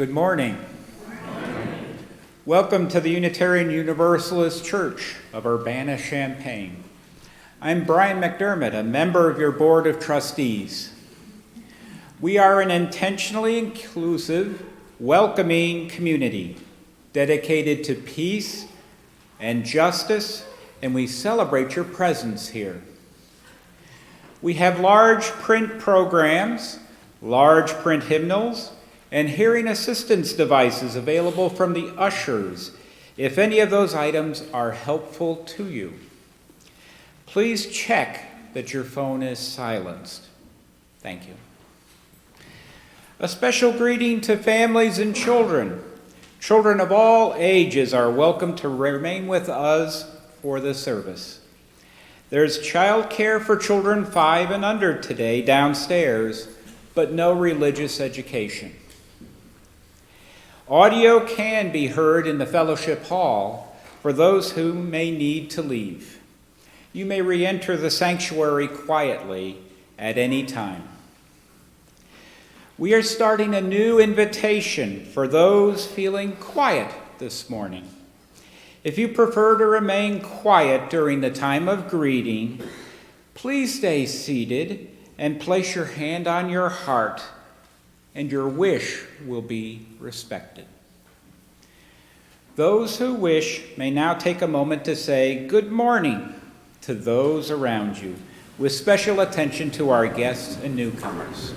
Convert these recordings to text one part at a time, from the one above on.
Good morning. Welcome to the Unitarian Universalist Church of Urbana-Champaign. I'm Brian McDermott, a member of your Board of Trustees. We are an intentionally inclusive, welcoming community dedicated to peace and justice, and we celebrate your presence here. We have large print programs, large print hymnals, and hearing assistance devices available from the ushers if any of those items are helpful to you. Please check that your phone is silenced. Thank you. A special greeting to families and children. Children of all ages are welcome to remain with us for the service. There's child care for children 5 and under today downstairs, but no religious education. Audio can be heard in the fellowship hall for those who may need to leave. You may re-enter the sanctuary quietly at any time. We are starting a new invitation for those feeling quiet this morning. If you prefer to remain quiet during the time of greeting, please stay seated and place your hand on your heart, and your wish will be respected. Those who wish may now take a moment to say good morning to those around you, with special attention to our guests and newcomers.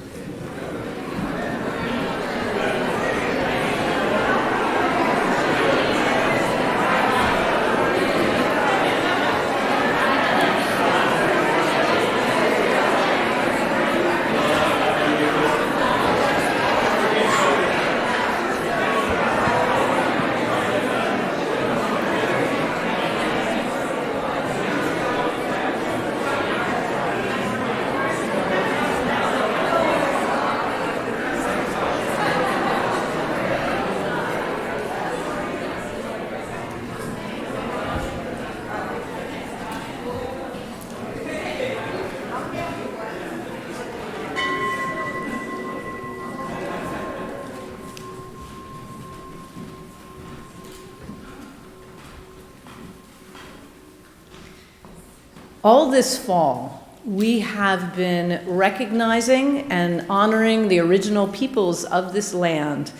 All this fall, we have been recognizing and honoring the original peoples of this land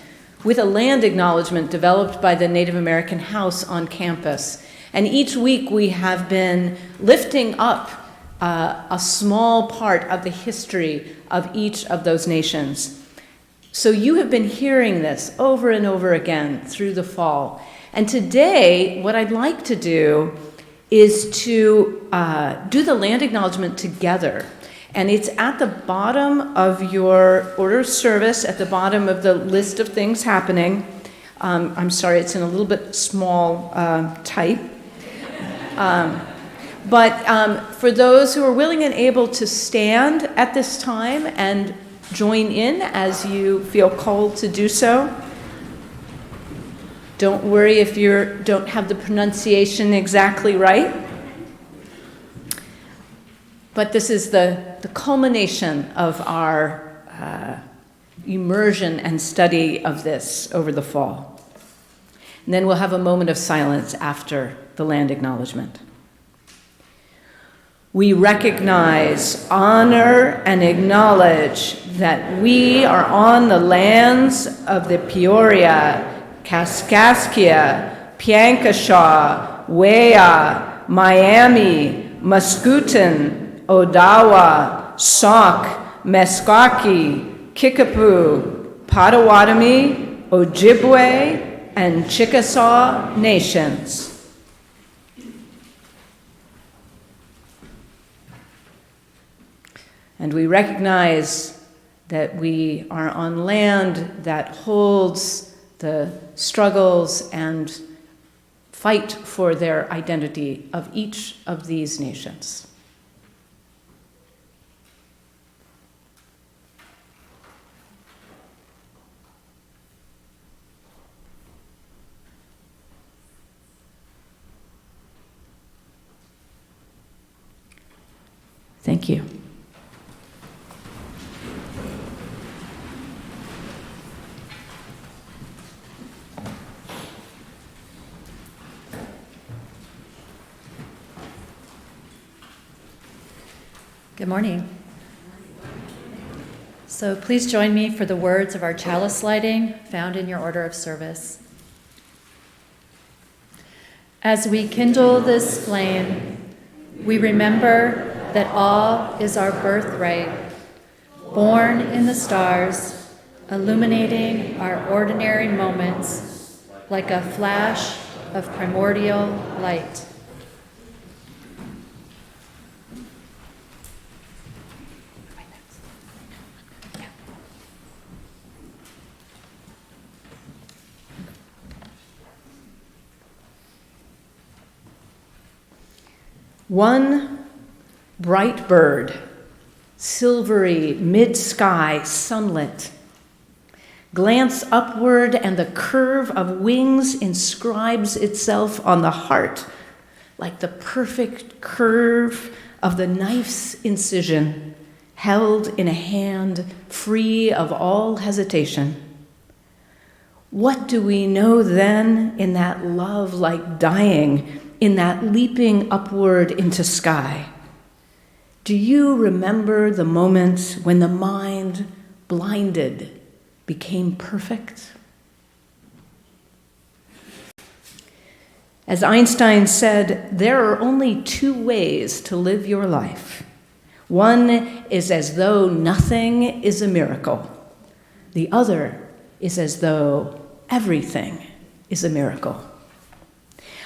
with a land acknowledgement developed by the Native American House on campus. And each week we have been lifting up a small part of the history of each of those nations. So you have been hearing this over and over again through the fall. And today, what I'd like to do is to do the land acknowledgement together. And it's at the bottom of your order of service, at the bottom of the list of things happening. I'm sorry, it's in a little bit small type. But for those who are willing and able to stand at this time and join in as you feel called to do so. Don't worry if you don't have the pronunciation exactly right. But this is the culmination of our immersion and study of this over the fall. And then we'll have a moment of silence after the land acknowledgement. We recognize, honor, and acknowledge that we are on the lands of the Peoria, Kaskaskia, Piankashaw, Wea, Miami, Muscooten, Odawa, Sauk, Meskwaki, Kickapoo, Potawatomi, Ojibwe, and Chickasaw nations. And we recognize that we are on land that holds the struggles and fight for their identity of each of these nations. Thank you. Good morning. So please join me for the words of our chalice lighting found in your order of service. As we kindle this flame, we remember that awe is our birthright, born in the stars, illuminating our ordinary moments like a flash of primordial light. One bright bird, silvery, mid-sky, sunlit. Glance upward and the curve of wings inscribes itself on the heart like the perfect curve of the knife's incision held in a hand free of all hesitation. What do we know then in that love like dying, in that leaping upward into sky? Do you remember the moment when the mind, blinded, became perfect? As Einstein said, there are only two ways to live your life. One is as though nothing is a miracle. The other is as though everything is a miracle.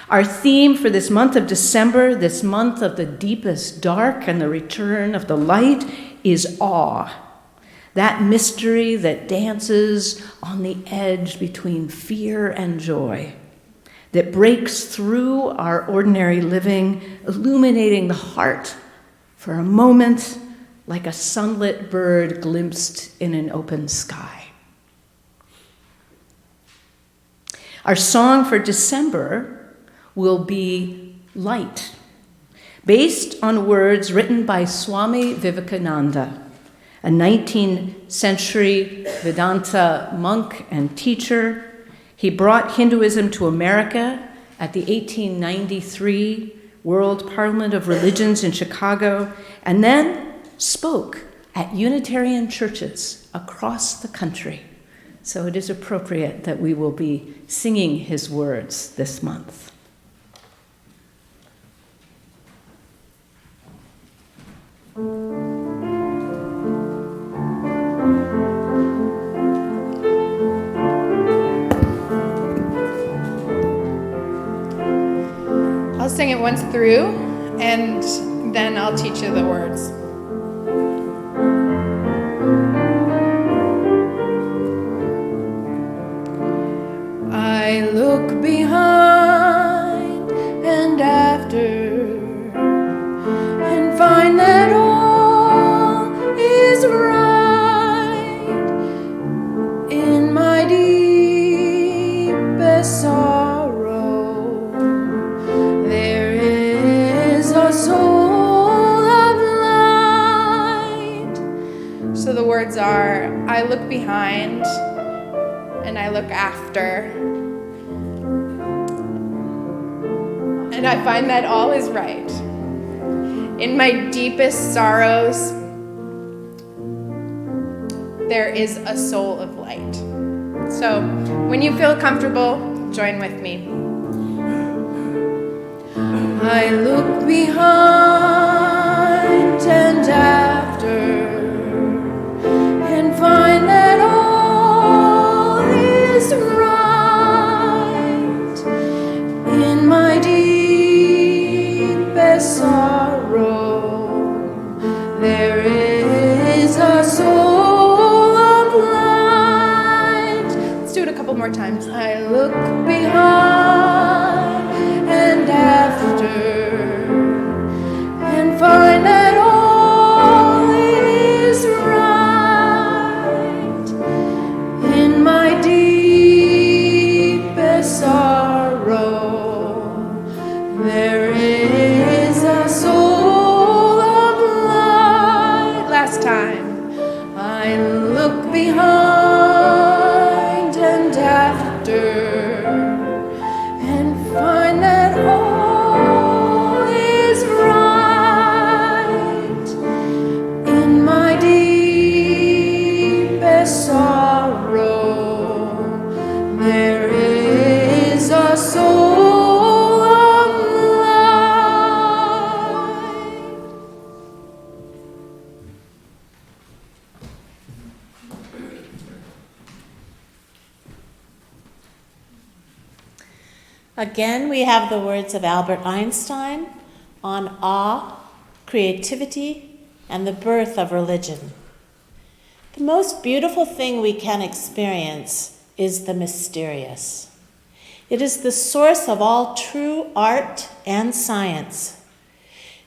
Our theme for this month of December, this month of the deepest dark and the return of the light, is awe. That mystery that dances on the edge between fear and joy, that breaks through our ordinary living, illuminating the heart for a moment like a sunlit bird glimpsed in an open sky. Our song for December will be Light, based on words written by Swami Vivekananda, a 19th century Vedanta monk and teacher. He brought Hinduism to America at the 1893 World Parliament of Religions in Chicago, and then spoke at Unitarian churches across the country. So it is appropriate that we will be singing his words this month. I'll sing it once through, and then I'll teach you the words. I look behind and after and find that all is right in my deepest sorrow. There is a soul of light. So the words are, I look behind and I look after, and I find that all is right. In my deepest sorrows, there is a soul of light. So when you feel comfortable, join with me. I look behind and after and find that all is right in my deepest sorrow. There is a soul of light. Let's do it a couple more times. I look behind and after and find that all is right in my deepest sorrow. There is a soul of light. Last time. I look behind and after Again, we have the words of Albert Einstein on awe, creativity, and the birth of religion. The most beautiful thing we can experience is the mysterious. It is the source of all true art and science.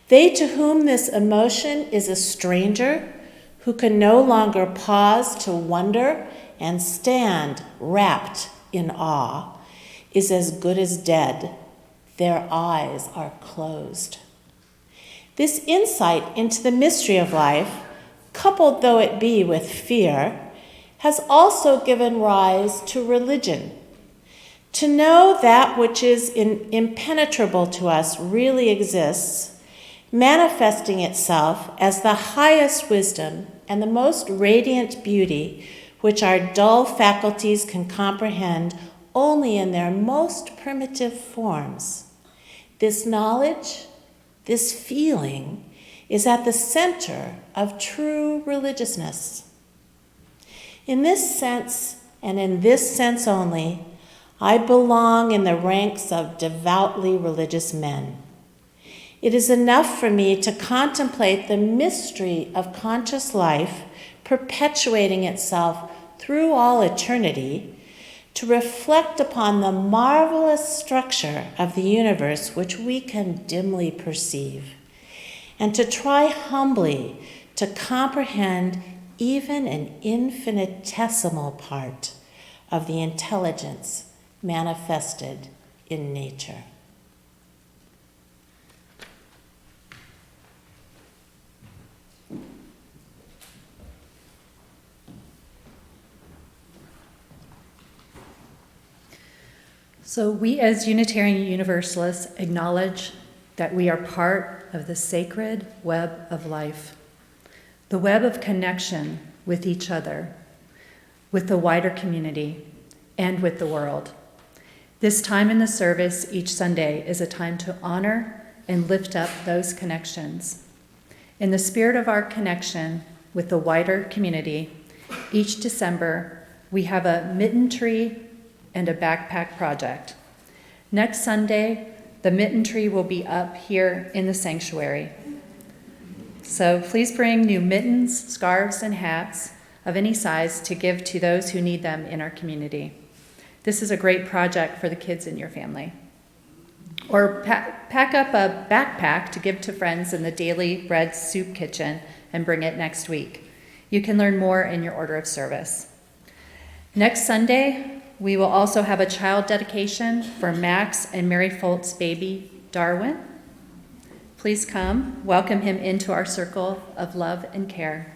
They to whom this emotion is a stranger, who can no longer pause to wonder and stand wrapped in awe, is as good as dead. Their eyes are closed. This insight into the mystery of life, coupled though it be with fear, has also given rise to religion. To know that which is impenetrable to us really exists, manifesting itself as the highest wisdom and the most radiant beauty which our dull faculties can comprehend only in their most primitive forms. This knowledge, this feeling, is at the center of true religiousness. In this sense, and in this sense only, I belong in the ranks of devoutly religious men. It is enough for me to contemplate the mystery of conscious life perpetuating itself through all eternity, to reflect upon the marvelous structure of the universe which we can dimly perceive, and to try humbly to comprehend even an infinitesimal part of the intelligence manifested in nature. So we as Unitarian Universalists acknowledge that we are part of the sacred web of life, the web of connection with each other, with the wider community, and with the world. This time in the service each Sunday is a time to honor and lift up those connections. In the spirit of our connection with the wider community, each December we have a mitten tree and a backpack project. Next Sunday, the mitten tree will be up here in the sanctuary. So please bring new mittens, scarves, and hats of any size to give to those who need them in our community. This is a great project for the kids in your family. Or pack up a backpack to give to friends in the Daily Bread Soup Kitchen and bring it next week. You can learn more in your order of service. Next Sunday, we will also have a child dedication for Max and Mary Folt's baby, Darwin. Please come, welcome him into our circle of love and care.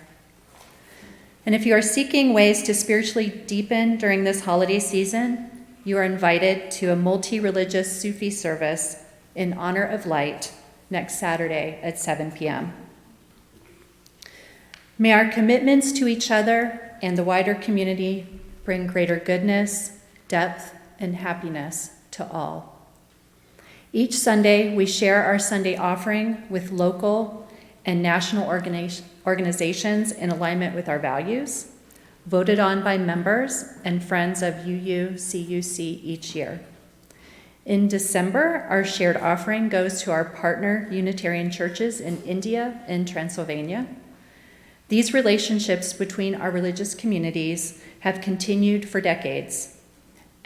And if you are seeking ways to spiritually deepen during this holiday season, you are invited to a multi-religious Sufi service in honor of light next Saturday at 7 p.m. May our commitments to each other and the wider community bring greater goodness, depth, and happiness to all. Each Sunday, we share our Sunday offering with local and national organizations in alignment with our values, voted on by members and friends of UUCUC each year. In December, our shared offering goes to our partner Unitarian churches in India and Transylvania. These relationships between our religious communities have continued for decades.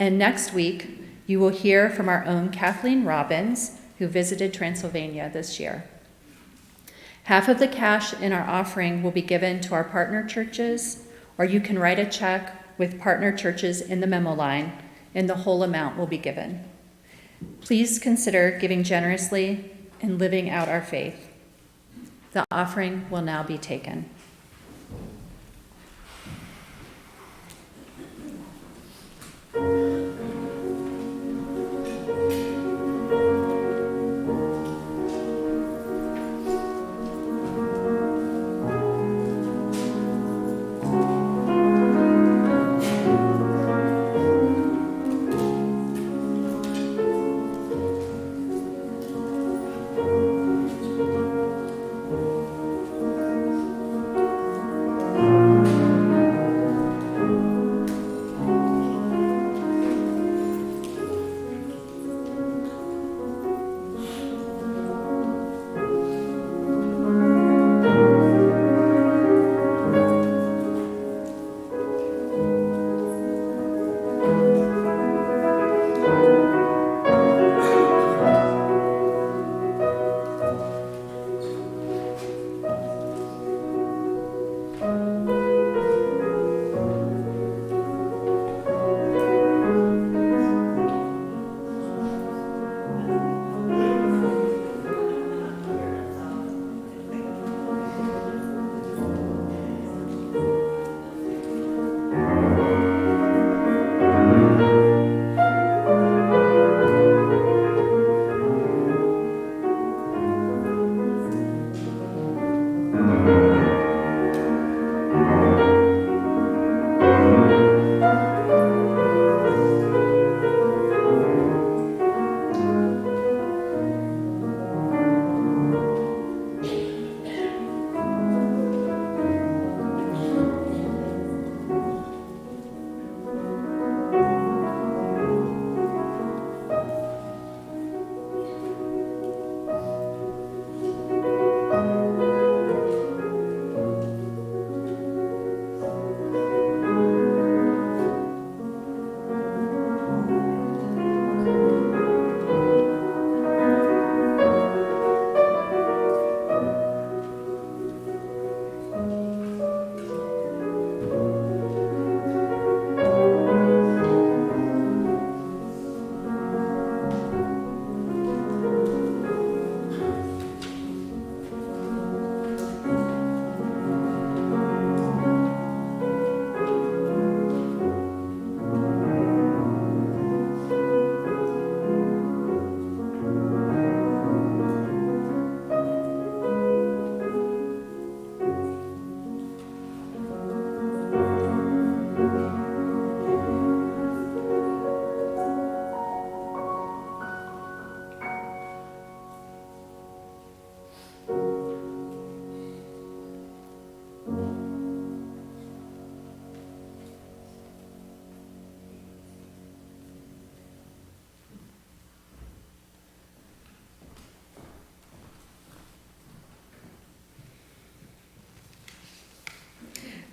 And next week, you will hear from our own Kathleen Robbins, who visited Transylvania this year. Half of the cash in our offering will be given to our partner churches, or you can write a check with partner churches in the memo line, and the whole amount will be given. Please consider giving generously and living out our faith. The offering will now be taken.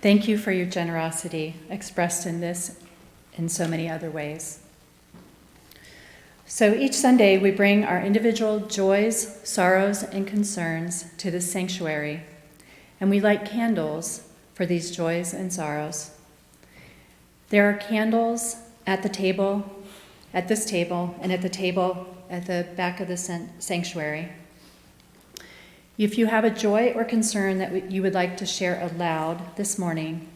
Thank you for your generosity expressed in this and so many other ways. So each Sunday, we bring our individual joys, sorrows, and concerns to the sanctuary, and we light candles for these joys and sorrows. There are candles at the table, at this table, and at the table at the back of the sanctuary. If you have a joy or concern that you would like to share aloud this morning,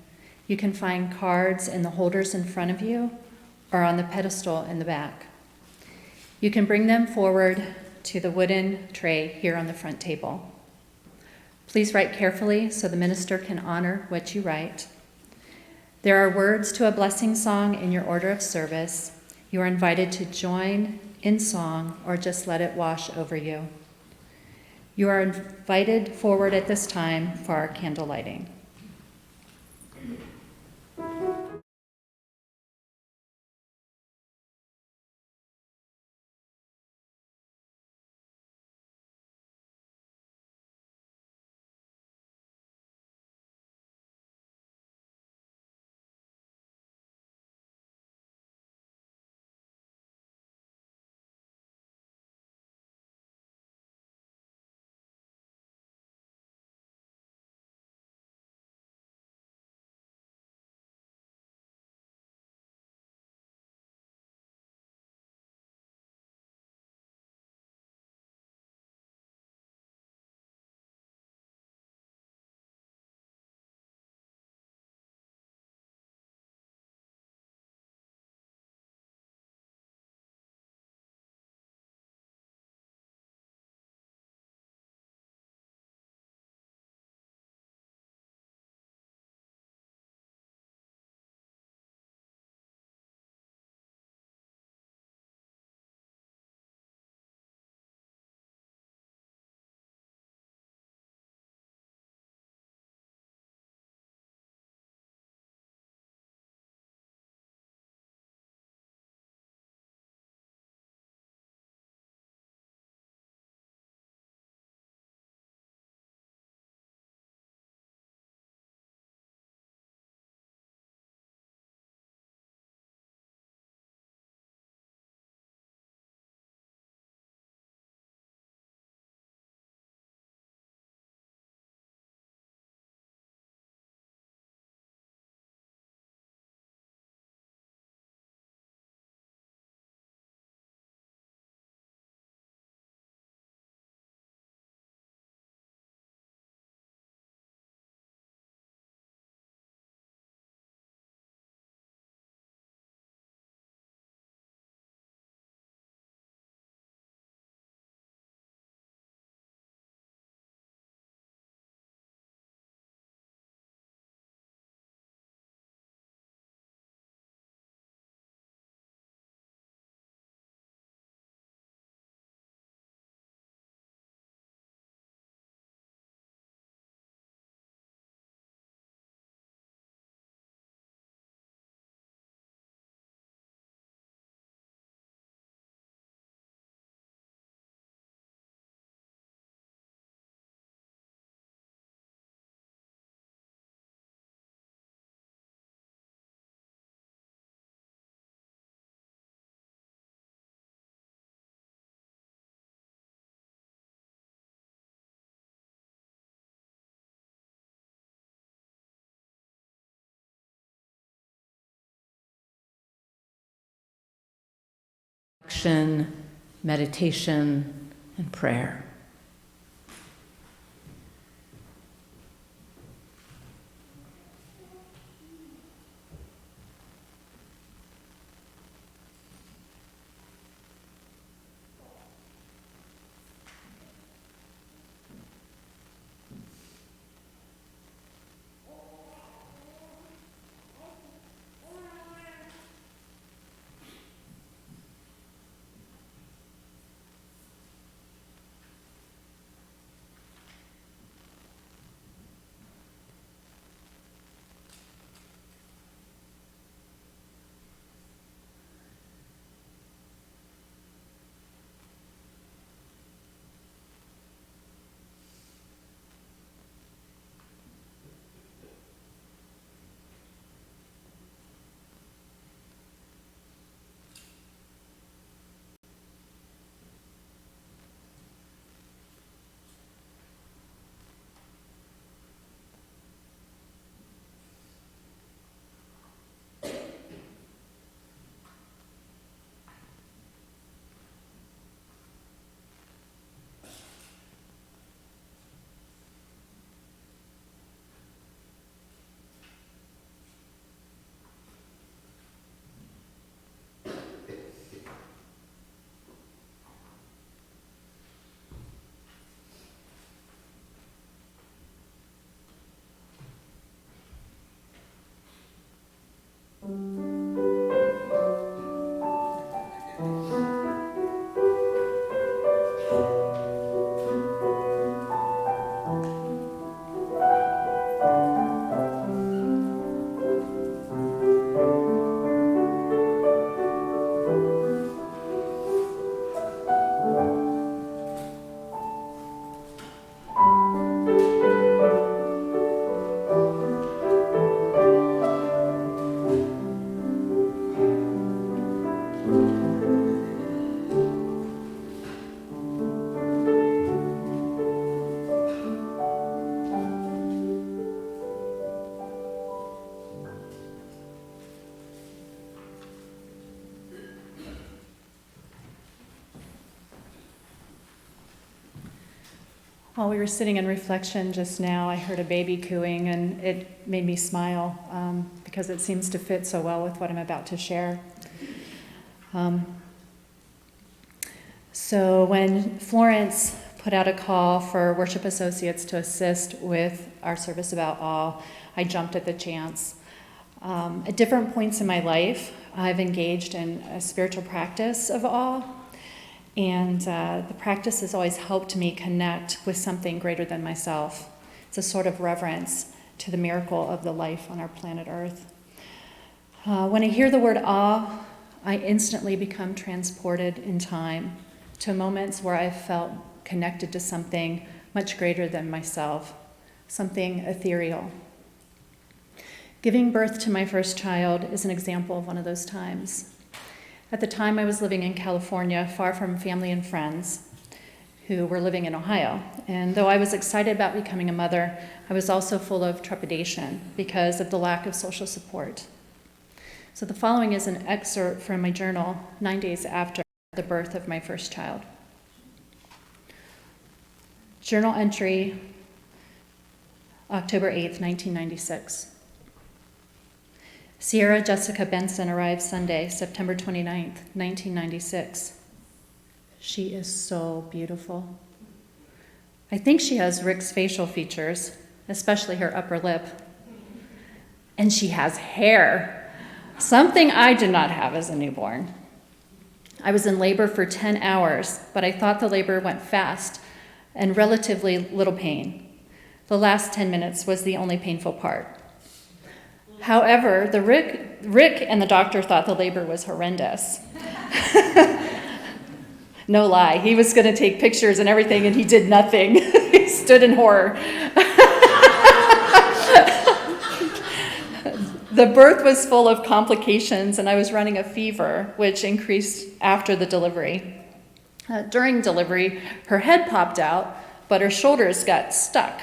you can find cards in the holders in front of you or on the pedestal in the back. You can bring them forward to the wooden tray here on the front table. Please write carefully so the minister can honor what you write. There are words to a blessing song in your order of service. You are invited to join in song or just let it wash over you. You are invited forward at this time for our candle lighting. Action, meditation, and prayer. While we were sitting in reflection just now, I heard a baby cooing, and it made me smile because it seems to fit so well with what I'm about to share. So when Florence put out a call for worship associates to assist with our service about awe, I jumped at the chance. At different points in my life, I've engaged in a spiritual practice of awe. And the practice has always helped me connect with something greater than myself. It's a sort of reverence to the miracle of the life on our planet Earth. When I hear the word awe, I instantly become transported in time to moments where I felt connected to something much greater than myself, something ethereal. Giving birth to my first child is an example of one of those times. At the time, I was living in California, far from family and friends who were living in Ohio. And though I was excited about becoming a mother, I was also full of trepidation because of the lack of social support. So the following is an excerpt from my journal 9 days after the birth of my first child. Journal entry, October 8th, 1996. Sierra Jessica Benson arrived Sunday, September 29th, 1996. She is so beautiful. I think she has Rick's facial features, especially her upper lip. And she has hair, something I did not have as a newborn. I was in labor for 10 hours, but I thought the labor went fast and relatively little pain. The last 10 minutes was the only painful part. However, Rick and the doctor thought the labor was horrendous. No lie, he was going to take pictures and everything, and he did nothing. He stood in horror. The birth was full of complications, and I was running a fever, which increased after the delivery. During delivery, her head popped out, but her shoulders got stuck.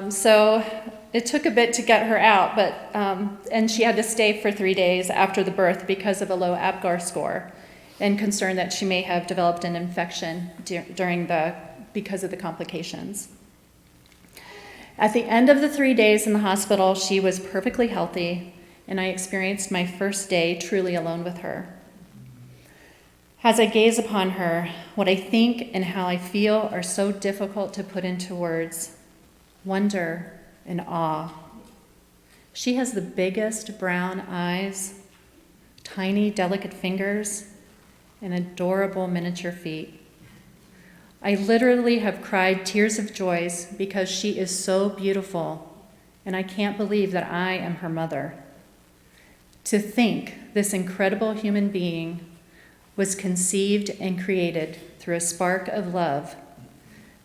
So it took a bit to get her out, and she had to stay for 3 days after the birth because of a low APGAR score and concern that she may have developed an infection because of the complications. At the end of the 3 days in the hospital, she was perfectly healthy, and I experienced my first day truly alone with her. As I gaze upon her, what I think and how I feel are so difficult to put into words: wonder and awe. She has the biggest brown eyes, tiny, delicate fingers, and adorable miniature feet. I literally have cried tears of joy because she is so beautiful, and I can't believe that I am her mother. To think this incredible human being was conceived and created through a spark of love,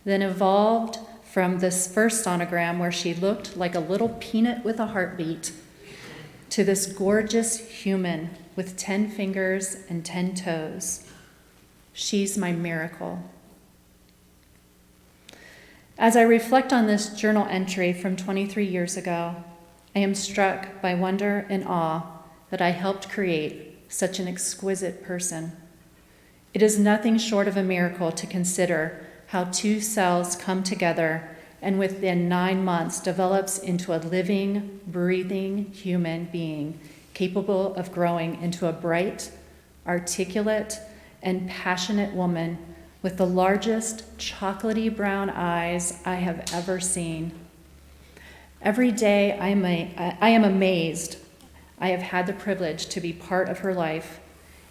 then evolved from this first sonogram where she looked like a little peanut with a heartbeat to this gorgeous human with 10 fingers and 10 toes. She's my miracle. As I reflect on this journal entry from 23 years ago, I am struck by wonder and awe that I helped create such an exquisite person. It is nothing short of a miracle to consider how two cells come together and within 9 months develops into a living, breathing human being capable of growing into a bright, articulate, and passionate woman with the largest chocolatey brown eyes I have ever seen. Every day I am amazed I have had the privilege to be part of her life,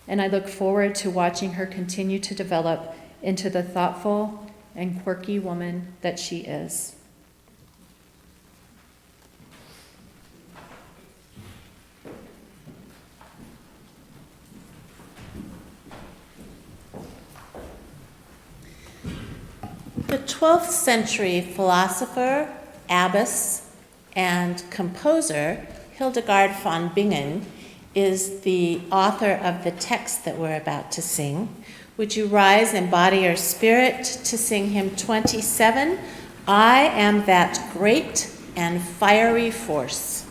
and I look forward to watching her continue to develop into the thoughtful and quirky woman that she is. The 12th century philosopher, abbess, and composer Hildegard von Bingen is the author of the text that we're about to sing. Would you rise and body your spirit to sing hymn 27, I Am That Great and Fiery Force.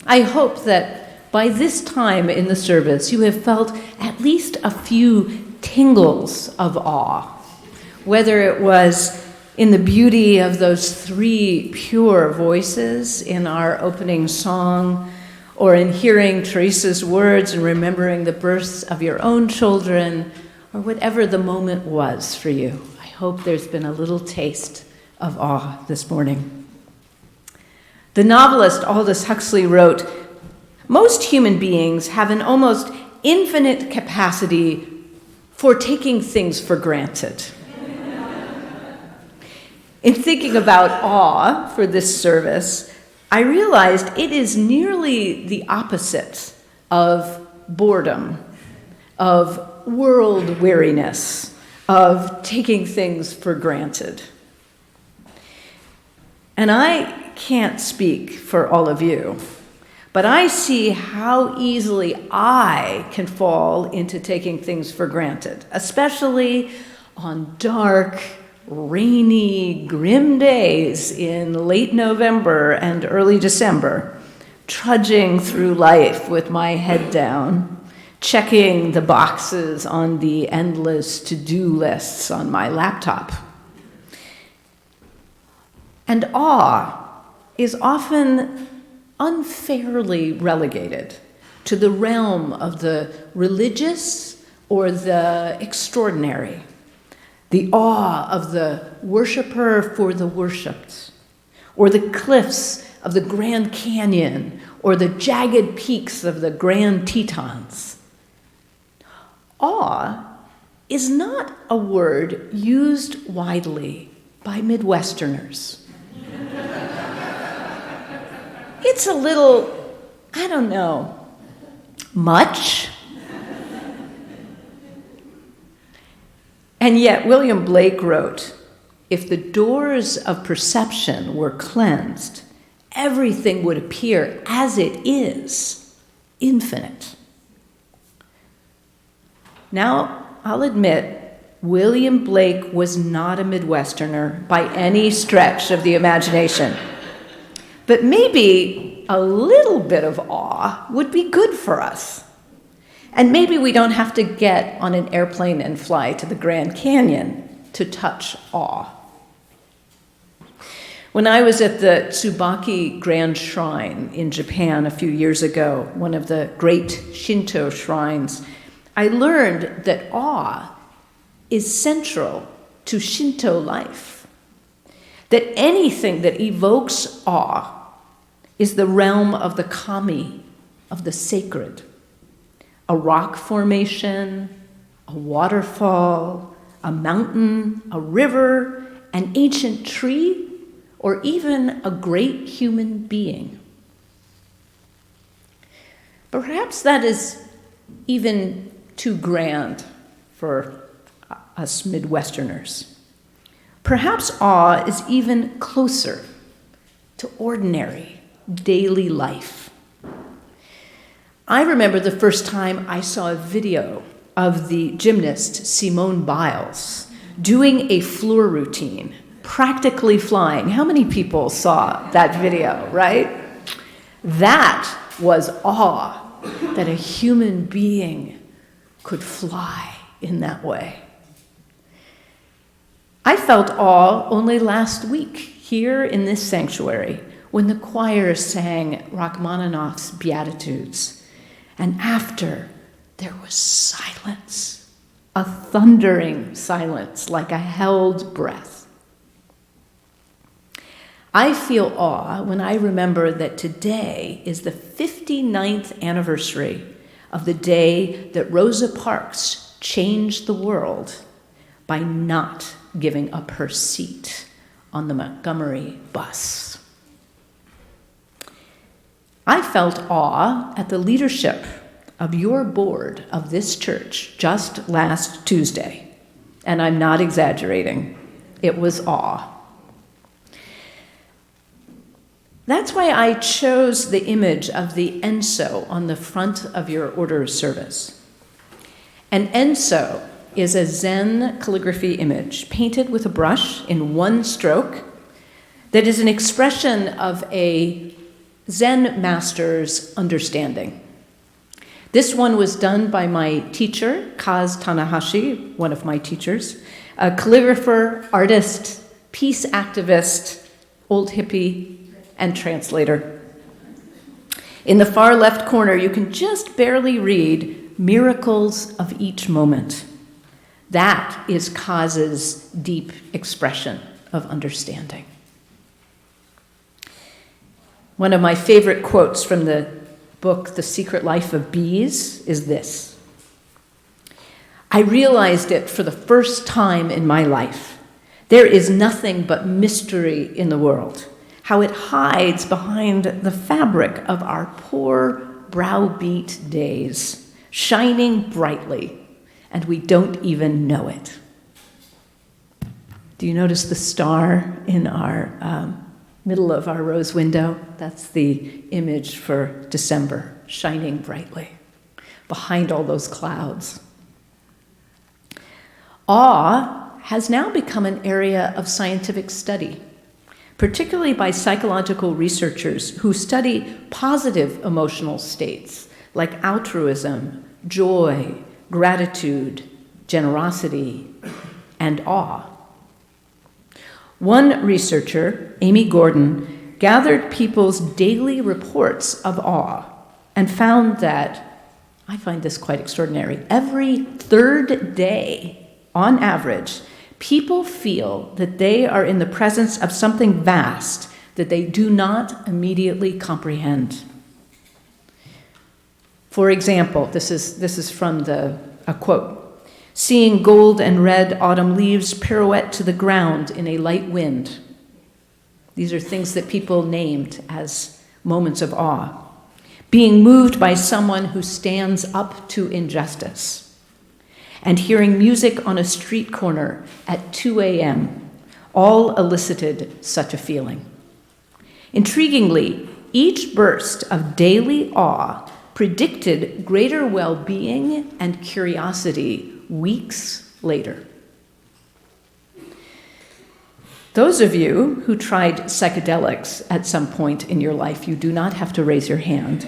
I hope that by this time in the service, you have felt at least a few tingles of awe, whether it was in the beauty of those three pure voices in our opening song, or in hearing Teresa's words and remembering the births of your own children, or whatever the moment was for you. I hope there's been a little taste of awe this morning. The novelist Aldous Huxley wrote, "Most human beings have an almost infinite capacity for taking things for granted." In thinking about awe for this service, I realized it is nearly the opposite of boredom, of world weariness, of taking things for granted. And I can't speak for all of you, but I see how easily I can fall into taking things for granted, especially on dark, rainy, grim days in late November and early December, trudging through life with my head down, checking the boxes on the endless to-do lists on my laptop. And awe is often unfairly relegated to the realm of the religious or the extraordinary, the awe of the worshiper for the worshipped, or the cliffs of the Grand Canyon, or the jagged peaks of the Grand Tetons. Awe is not a word used widely by Midwesterners. It's a little, I don't know, much. And yet, William Blake wrote, "If the doors of perception were cleansed, everything would appear as it is, infinite." Now, I'll admit, William Blake was not a Midwesterner by any stretch of the imagination. But maybe a little bit of awe would be good for us. And maybe we don't have to get on an airplane and fly to the Grand Canyon to touch awe. When I was at the Tsubaki Grand Shrine in Japan a few years ago, one of the great Shinto shrines, I learned that awe is central to Shinto life. That anything that evokes awe is the realm of the kami, of the sacred. A rock formation, a waterfall, a mountain, a river, an ancient tree, or even a great human being. But perhaps that is even too grand for us Midwesterners. Perhaps awe is even closer to ordinary, daily life. I remember the first time I saw a video of the gymnast Simone Biles doing a floor routine, practically flying. How many people saw that video, right? That was awe, that a human being could fly in that way. I felt awe only last week here in this sanctuary when the choir sang Rachmaninoff's Beatitudes. And after, there was silence, a thundering silence, like a held breath. I feel awe when I remember that today is the 59th anniversary of the day that Rosa Parks changed the world by not giving up her seat on the Montgomery bus. I felt awe at the leadership of your board of this church just last Tuesday, and I'm not exaggerating. It was awe. That's why I chose the image of the enso on the front of your order of service. An enso is a Zen calligraphy image painted with a brush in one stroke that is an expression of a Zen Master's Understanding. This one was done by my teacher, Kaz Tanahashi, one of my teachers, a calligrapher, artist, peace activist, old hippie, and translator. In the far left corner, you can just barely read miracles of each moment. That is Kaz's deep expression of understanding. One of my favorite quotes from the book, The Secret Life of Bees, is this. I realized it for the first time in my life. There is nothing but mystery in the world, how it hides behind the fabric of our poor browbeat days, shining brightly, and we don't even know it. Do you notice the star in our middle of our rose window? That's the image for December, shining brightly behind all those clouds. Awe has now become an area of scientific study, particularly by psychological researchers who study positive emotional states like altruism, joy, gratitude, generosity, and awe. One researcher, Amy Gordon, gathered people's daily reports of awe and found that, I find this quite extraordinary, every third day, on average, people feel that they are in the presence of something vast that they do not immediately comprehend. For example, this is from a quote, seeing gold and red autumn leaves pirouette to the ground in a light wind. These are things that people named as moments of awe. Being moved by someone who stands up to injustice. And hearing music on a street corner at 2 a.m. all elicited such a feeling. Intriguingly, each burst of daily awe predicted greater well-being and curiosity weeks later. Those of you who tried psychedelics at some point in your life, you do not have to raise your hand,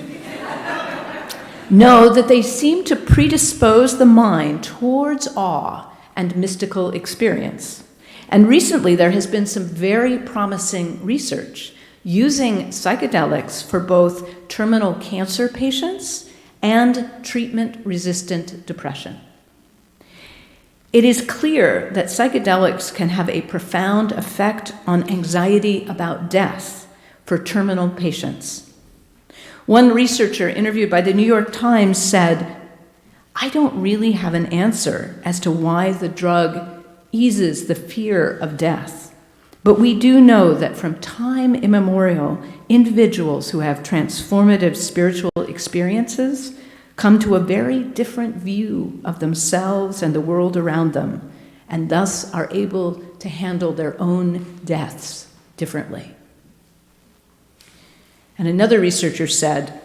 know that they seem to predispose the mind towards awe and mystical experience. And recently there has been some very promising research using psychedelics for both terminal cancer patients and treatment-resistant depression. It is clear that psychedelics can have a profound effect on anxiety about death for terminal patients. One researcher interviewed by the New York Times said, I don't really have an answer as to why the drug eases the fear of death, but we do know that from time immemorial, individuals who have transformative spiritual experiences come to a very different view of themselves and the world around them, and thus are able to handle their own deaths differently. And another researcher said,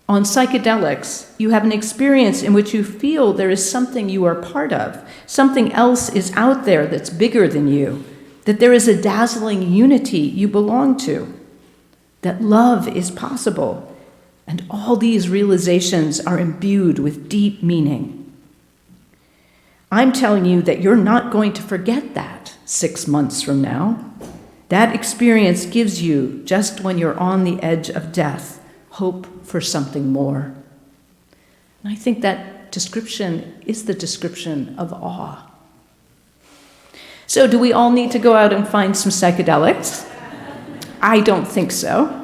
on psychedelics, you have an experience in which you feel there is something you are part of, something else is out there that's bigger than you, that there is a dazzling unity you belong to, that love is possible, and all these realizations are imbued with deep meaning. I'm telling you that you're not going to forget that 6 months from now. That experience gives you, just when you're on the edge of death, hope for something more. And I think that description is the description of awe. So do we all need to go out and find some psychedelics? I don't think so.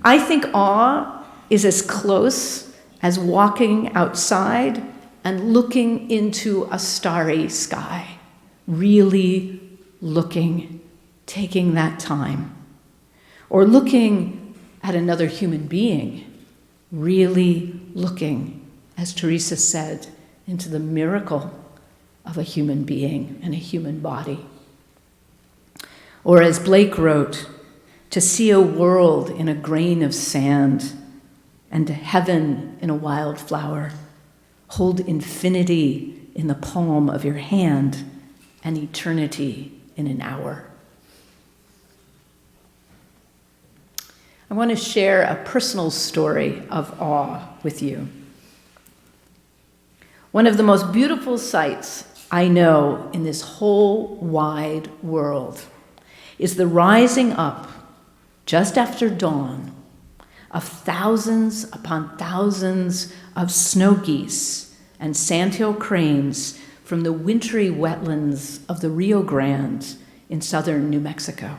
I think awe is as close as walking outside and looking into a starry sky, really looking, taking that time, or looking at another human being, really looking, as Teresa said, into the miracle of a human being and a human body. Or as Blake wrote, to see a world in a grain of sand and heaven in a wildflower, hold infinity in the palm of your hand and eternity in an hour. I want to share a personal story of awe with you. One of the most beautiful sights I know in this whole wide world is the rising up, just after dawn, of thousands upon thousands of snow geese and sandhill cranes from the wintry wetlands of the Rio Grande in southern New Mexico.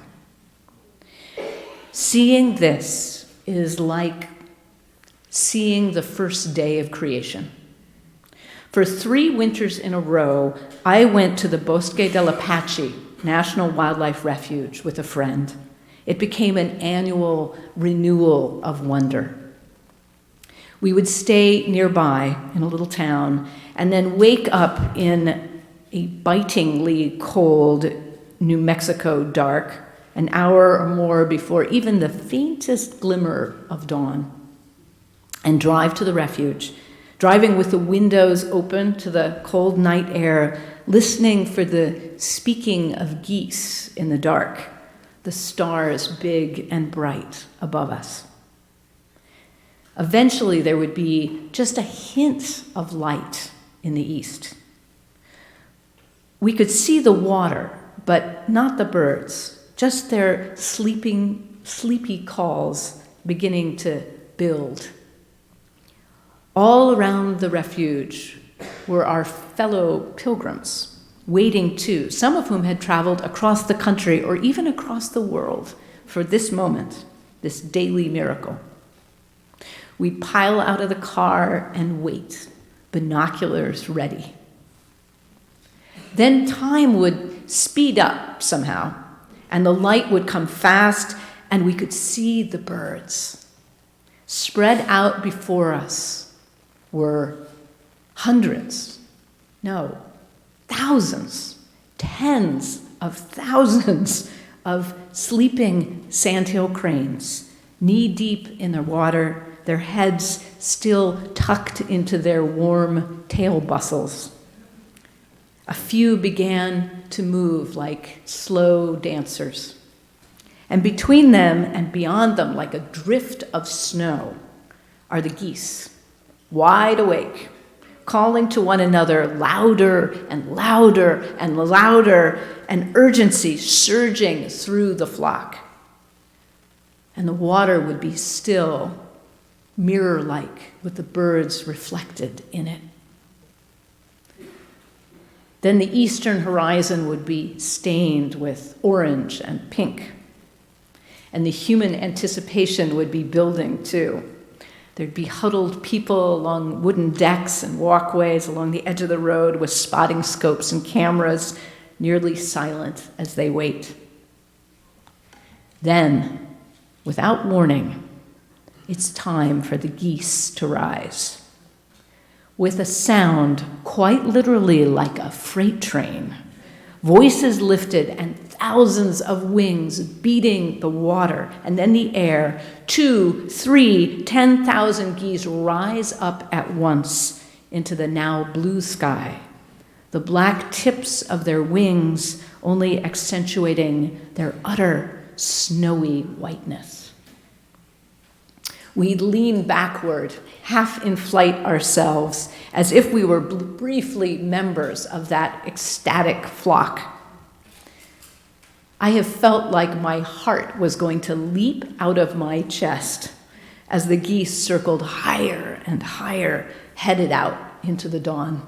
Seeing this is like seeing the first day of creation. For 3 winters in a row, I went to the Bosque del Apache National Wildlife Refuge with a friend. It became an annual renewal of wonder. We would stay nearby in a little town and then wake up in a bitingly cold New Mexico dark, an hour or more before even the faintest glimmer of dawn, and drive to the refuge, driving with the windows open to the cold night air, listening for the speaking of geese in the dark, the stars big and bright above us. Eventually, there would be just a hint of light in the east. We could see the water, but not the birds, just their sleepy calls beginning to build. All around the refuge were our fellow pilgrims, waiting too, some of whom had traveled across the country or even across the world for this moment, this daily miracle. We'd pile out of the car and wait, binoculars ready. Then time would speed up somehow, and the light would come fast, and we could see the birds. Spread out before us were hundreds, no, thousands, tens of thousands of sleeping sandhill cranes, knee-deep in the water, their heads still tucked into their warm tail bustles. A few began to move like slow dancers. And between them and beyond them, like a drift of snow, are the geese, wide awake, calling to one another louder and louder and louder, and urgency surging through the flock. And the water would be still, mirror-like, with the birds reflected in it. Then the eastern horizon would be stained with orange and pink. And the human anticipation would be building too. There'd be huddled people along wooden decks and walkways along the edge of the road with spotting scopes and cameras, nearly silent as they wait. Then, without warning, it's time for the geese to rise. With a sound quite literally like a freight train, voices lifted and thousands of wings beating the water and then the air, 2, 3, 10,000 geese rise up at once into the now blue sky, the black tips of their wings only accentuating their utter snowy whiteness. We'd lean backward, half in flight ourselves, as if we were briefly members of that ecstatic flock. I have felt like my heart was going to leap out of my chest as the geese circled higher and higher, headed out into the dawn.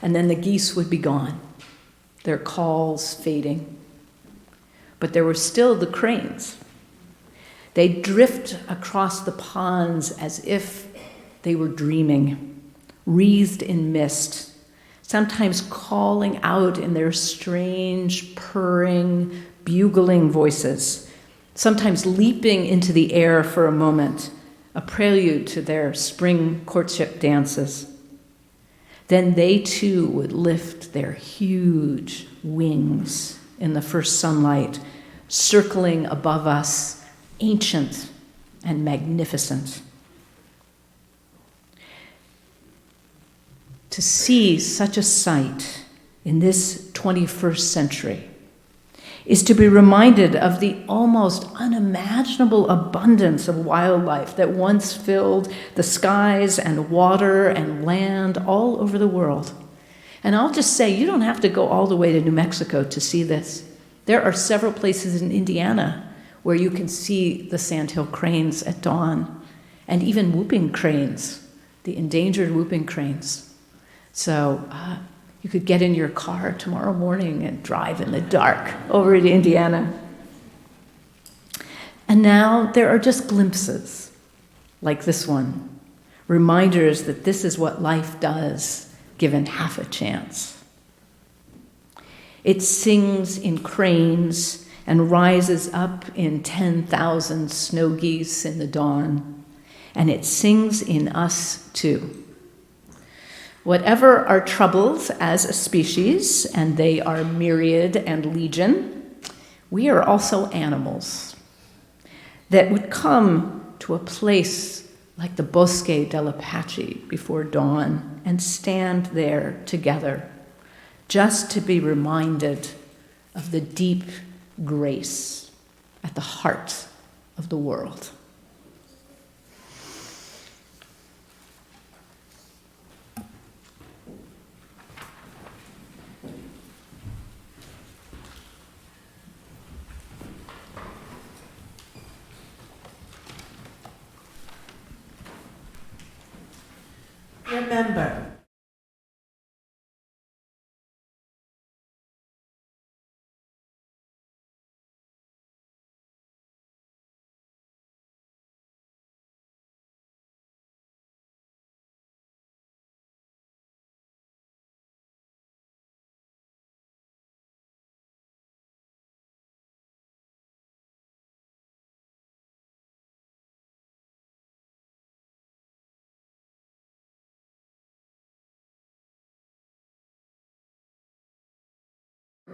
And then the geese would be gone, their calls fading. But there were still the cranes. They'd drift across the ponds as if they were dreaming, wreathed in mist, sometimes calling out in their strange, purring, bugling voices, sometimes leaping into the air for a moment, a prelude to their spring courtship dances. Then they too would lift their huge wings in the first sunlight, circling above us, ancient and magnificent. To see such a sight in this 21st century, is to be reminded of the almost unimaginable abundance of wildlife that once filled the skies and water and land all over the world. And I'll just say, you don't have to go all the way to New Mexico to see this. There are several places in Indiana where you can see the sandhill cranes at dawn, and even whooping cranes, the endangered whooping cranes. So you could get in your car tomorrow morning and drive in the dark over to Indiana. And now there are just glimpses, like this one, reminders that this is what life does, given half a chance. It sings in cranes and rises up in 10,000 snow geese in the dawn, and it sings in us too. Whatever our troubles as a species, and they are myriad and legion, we are also animals that would come to a place like the Bosque del Apache before dawn and stand there together, just to be reminded of the deep grace at the heart of the world. Remember,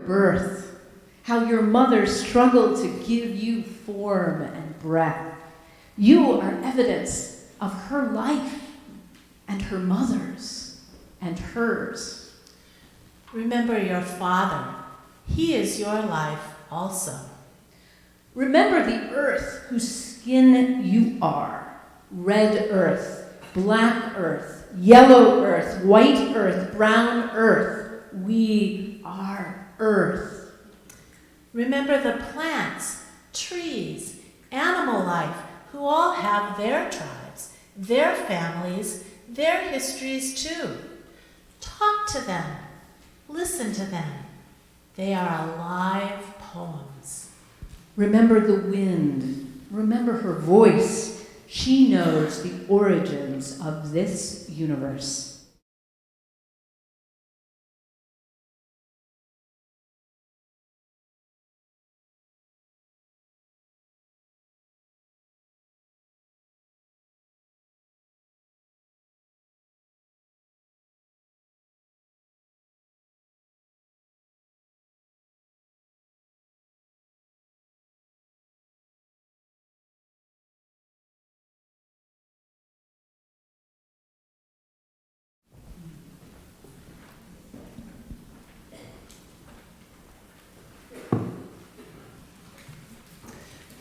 Birth, how your mother struggled to give you form and breath. You are evidence of her life and her mother's and hers. remember your father. He is your life also. Remember the earth whose skin you are. Red earth, black earth, yellow earth, white earth, brown earth. We are earth. Remember the plants, trees, animal life, who all have their tribes, their families, their histories too. Talk to them. Listen to them. They are alive poems. Remember the wind. Remember her voice. She knows the origins of this universe.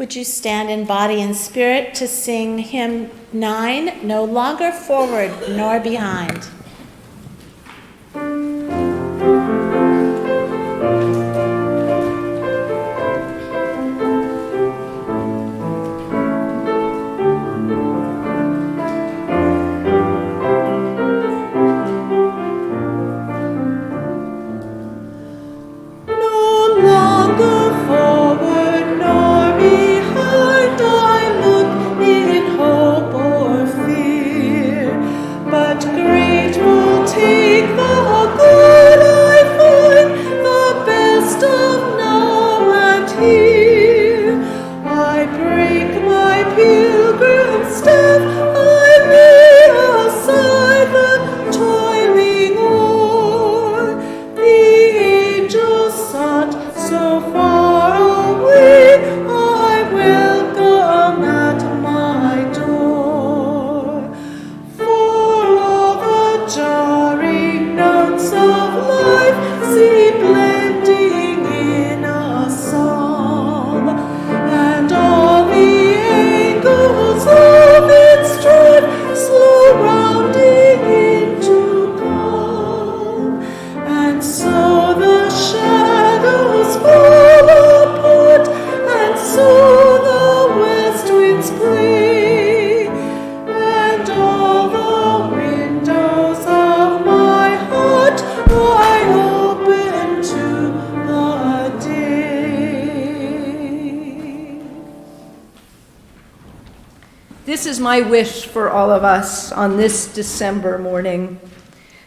Would you stand in body and spirit to sing hymn 9, No Longer Forward Nor Behind? But grateful take the good I find. is my wish for all of us on this December morning,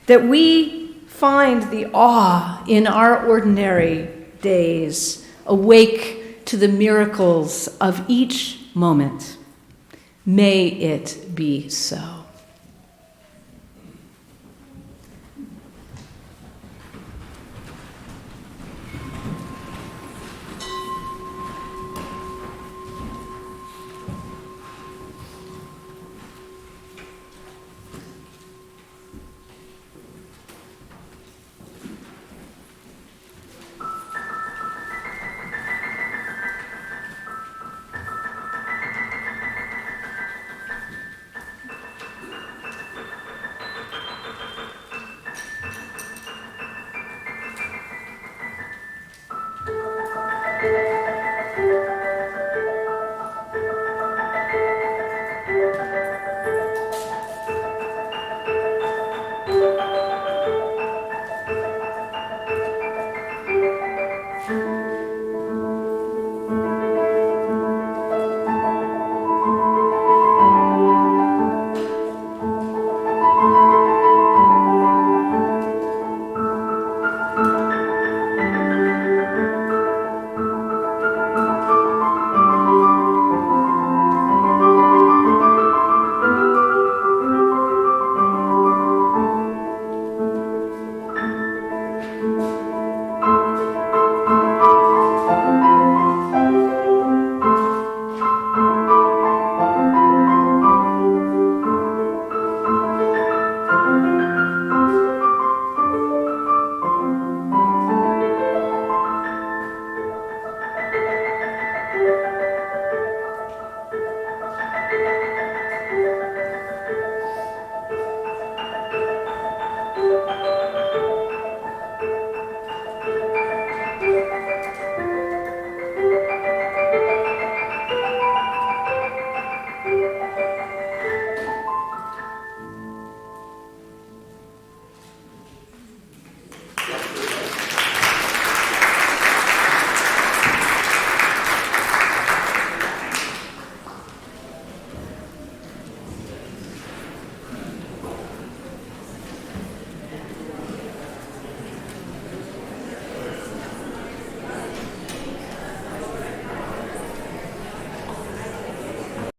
that we find the awe in our ordinary days, awake to the miracles of each moment. May it be so.